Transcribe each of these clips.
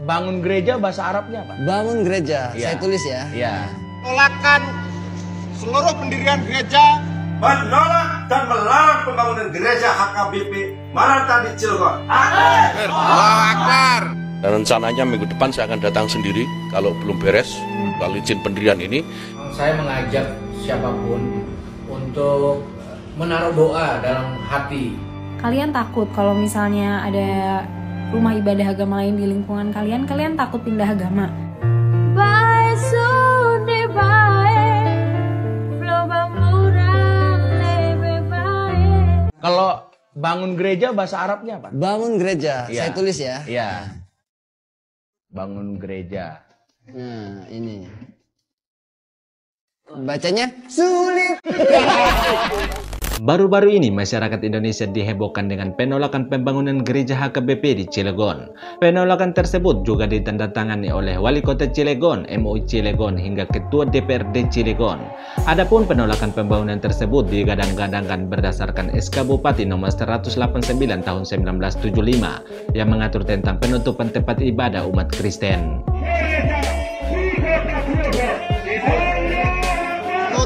bangun gereja bahasa Arabnya apa? Bangun gereja, Ya. saya tulis ya. Ya. Tolakkan seluruh pendirian gereja, menolak dan melarang pembangunan gereja HKBP Maranatha di Cilegon. Allahu Akbar. Dan rencananya minggu depan saya akan datang sendiri kalau belum beres melalui izin pendirian ini. Saya mengajak siapapun untuk menaruh doa dalam hati. Kalian takut kalau misalnya ada rumah ibadah agama lain di lingkungan kalian takut pindah agama? Kalau bangun gereja bahasa Arabnya apa? Bangun gereja, Ya. saya tulis ya. Ya. Bangun gereja. Nah, ini. Bacanya sulit. Baru-baru ini masyarakat Indonesia dihebohkan dengan penolakan pembangunan gereja HKBP di Cilegon. Penolakan tersebut juga ditandatangani oleh Wali Kota Cilegon, MUI Cilegon hingga Ketua DPRD Cilegon. Adapun penolakan pembangunan tersebut digadang-gadangkan berdasarkan SK Bupati nomor 189 tahun 1975 yang mengatur tentang penutupan tempat ibadah umat Kristen.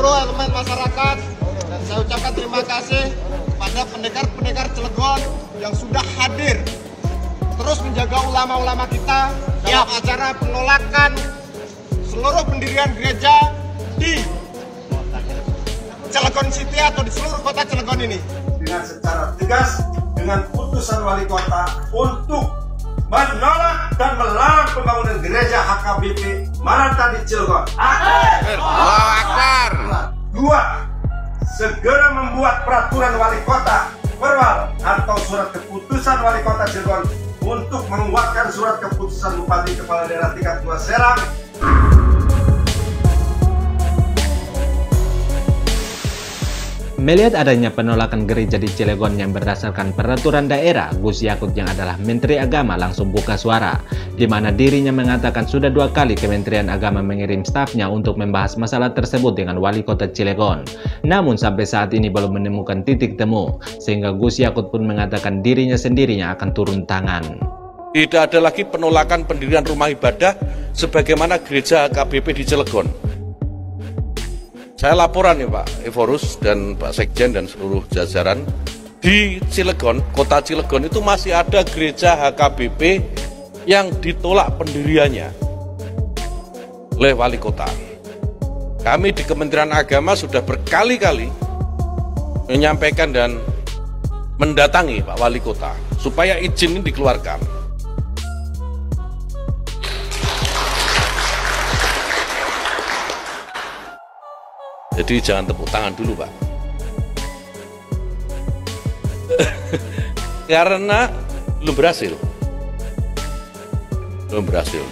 seluruh elemen masyarakat, dan saya ucapkan terima kasih kepada pendekar-pendekar Cilegon yang sudah hadir terus menjaga ulama-ulama kita dalam acara penolakan seluruh pendirian gereja di Cilegon City atau di seluruh kota Cilegon ini. Dengan secara tegas dengan putusan wali kota untuk menolak dan melarang pembangunan gereja HKBP Maranatha di Cilegon. Allahu Akbar. 2. Segera membuat peraturan wali kota perwal atau surat keputusan wali kota Cilegon untuk menguatkan surat keputusan Bupati Kepala Daerah tingkat 2 Serang. Melihat adanya penolakan gereja di Cilegon yang berdasarkan peraturan daerah, Gus Yakut yang adalah Menteri Agama langsung buka suara, di mana dirinya mengatakan sudah 2 kali Kementerian Agama mengirim stafnya untuk membahas masalah tersebut dengan Wali Kota Cilegon. Namun sampai saat ini belum menemukan titik temu, sehingga Gus Yakut pun mengatakan dirinya sendirinya akan turun tangan. Tidak ada lagi penolakan pendirian rumah ibadah sebagaimana gereja HKBP di Cilegon. Saya laporan ya Pak Evorus dan Pak Sekjen dan seluruh jajaran di Cilegon, kota Cilegon itu masih ada gereja HKBP yang ditolak pendiriannya oleh wali kota. Kami di Kementerian Agama sudah berkali-kali menyampaikan dan mendatangi Pak Wali Kota supaya izin ini dikeluarkan. Jadi jangan tepuk tangan dulu Pak. Karena belum berhasil. Belum berhasil.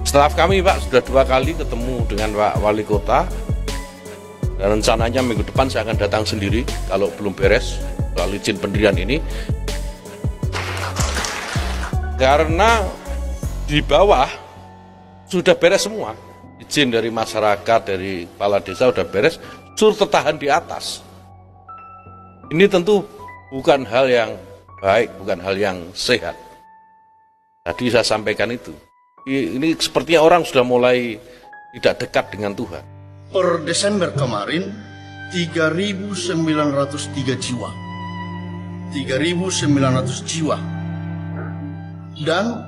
Staf kami Pak sudah 2 kali ketemu dengan Pak Wali Kota. Dan rencananya minggu depan saya akan datang sendiri kalau belum beres melalui izin pendirian ini. Karena di bawah sudah beres semua. Izin dari masyarakat, dari kepala desa sudah beres, suruh tertahan di atas. Ini tentu bukan hal yang baik, bukan hal yang sehat. Tadi saya sampaikan itu. Ini sepertinya orang sudah mulai tidak dekat dengan Tuhan. Per Desember kemarin, 3.903 jiwa. 3.900 jiwa. Dan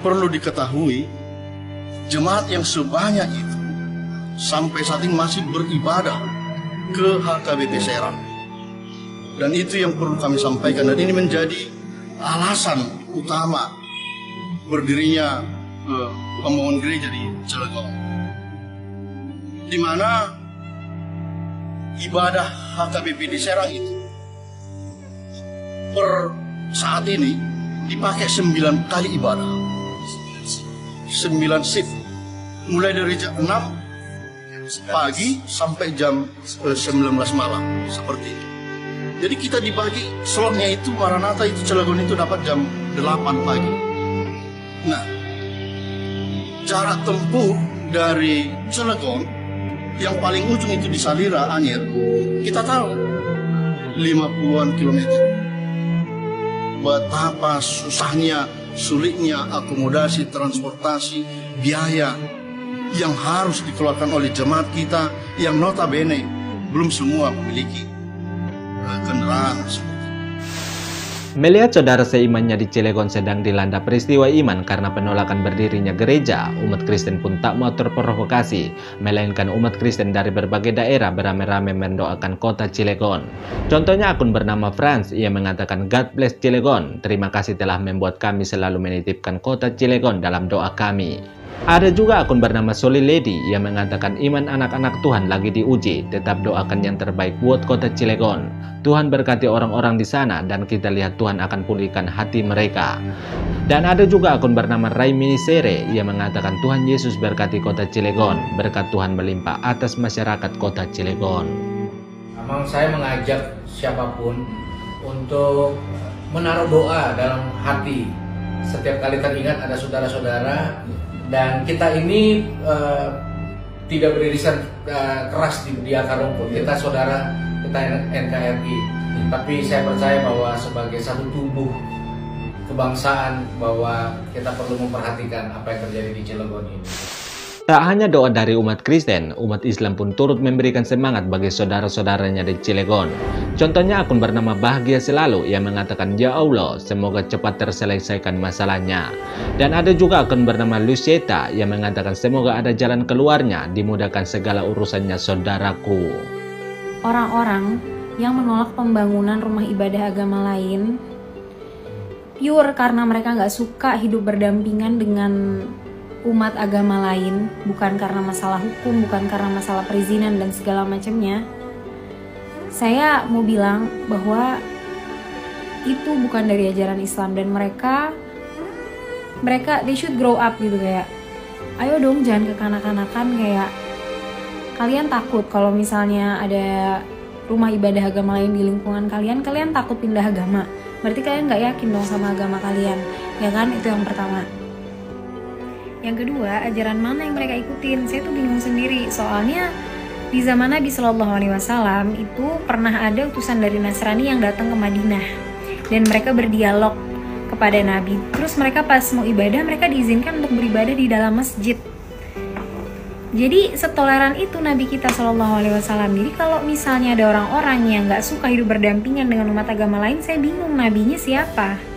perlu diketahui, jemaat yang sebanyak itu sampai saat ini masih beribadah ke HKBP Serang. Dan itu yang perlu kami sampaikan, dan ini menjadi alasan utama berdirinya pembangunan gereja di Cilegon, di mana ibadah HKBP di Serang itu per saat ini dipakai 9 kali ibadah, 9 shift, mulai dari jam 6 pagi sampai jam 19 malam, seperti itu. Jadi kita dibagi slotnya itu, Maranatha itu Cilegon itu dapat jam 8 pagi. Nah, jarak tempuh dari Cilegon yang paling ujung itu di Salira, Anyer, kita tahu 50-an kilometer. Betapa susahnya sulitnya akomodasi, transportasi, biaya yang harus dikeluarkan oleh jemaat kita yang notabene belum semua memiliki kendaraan. Melihat saudara seimannya di Cilegon sedang dilanda peristiwa iman karena penolakan berdirinya gereja, umat Kristen pun tak mau terprovokasi, melainkan umat Kristen dari berbagai daerah beramai-ramai mendoakan kota Cilegon. Contohnya akun bernama Franz, ia mengatakan, "God bless Cilegon, terima kasih telah membuat kami selalu menitipkan kota Cilegon dalam doa kami." Ada juga akun bernama Soli Lady yang mengatakan iman anak-anak Tuhan lagi diuji, tetap doakan yang terbaik buat kota Cilegon. Tuhan berkati orang-orang di sana dan kita lihat Tuhan akan pulihkan hati mereka. Dan ada juga akun bernama Ray Minisere yang mengatakan Tuhan Yesus berkati kota Cilegon, berkat Tuhan melimpah atas masyarakat kota Cilegon. Memang saya mengajak siapapun untuk menaruh doa dalam hati. Setiap kali teringat ada saudara-saudara, dan kita ini tidak beririsan keras di akar rumput. Kita saudara, kita NKRI. Tapi saya percaya bahwa sebagai satu tubuh kebangsaan, bahwa kita perlu memperhatikan apa yang terjadi di Cilegon ini. Tak hanya doa dari umat Kristen, umat Islam pun turut memberikan semangat bagi saudara-saudaranya di Cilegon. Contohnya akun bernama Bahagia Selalu yang mengatakan, "Ya Allah, semoga cepat terselesaikan masalahnya." Dan ada juga akun bernama Lucieta yang mengatakan, "Semoga ada jalan keluarnya, dimudahkan segala urusannya saudaraku." Orang-orang yang menolak pembangunan rumah ibadah agama lain pure karena mereka nggak suka hidup berdampingan dengan umat agama lain, bukan karena masalah hukum, bukan karena masalah perizinan dan segala macamnya. Saya mau bilang bahwa itu bukan dari ajaran Islam, dan mereka they should grow up gitu, kayak ayo dong jangan kekanak-kanakan, kayak kalian takut kalau misalnya ada rumah ibadah agama lain di lingkungan kalian takut pindah agama, berarti kalian nggak yakin dong sama agama kalian, ya kan? Itu yang pertama. Yang kedua, ajaran mana yang mereka ikutin? Saya tuh bingung sendiri. Soalnya di zaman Nabi Shallallahu Alaihi Wasallam itu pernah ada utusan dari Nasrani yang datang ke Madinah dan mereka berdialog kepada Nabi. Terus mereka pas mau ibadah, mereka diizinkan untuk beribadah di dalam masjid. Jadi setoleran itu Nabi kita Shallallahu Alaihi Wasallam. Jadi kalau misalnya ada orang-orang yang nggak suka hidup berdampingan dengan umat agama lain, saya bingung nabinya siapa?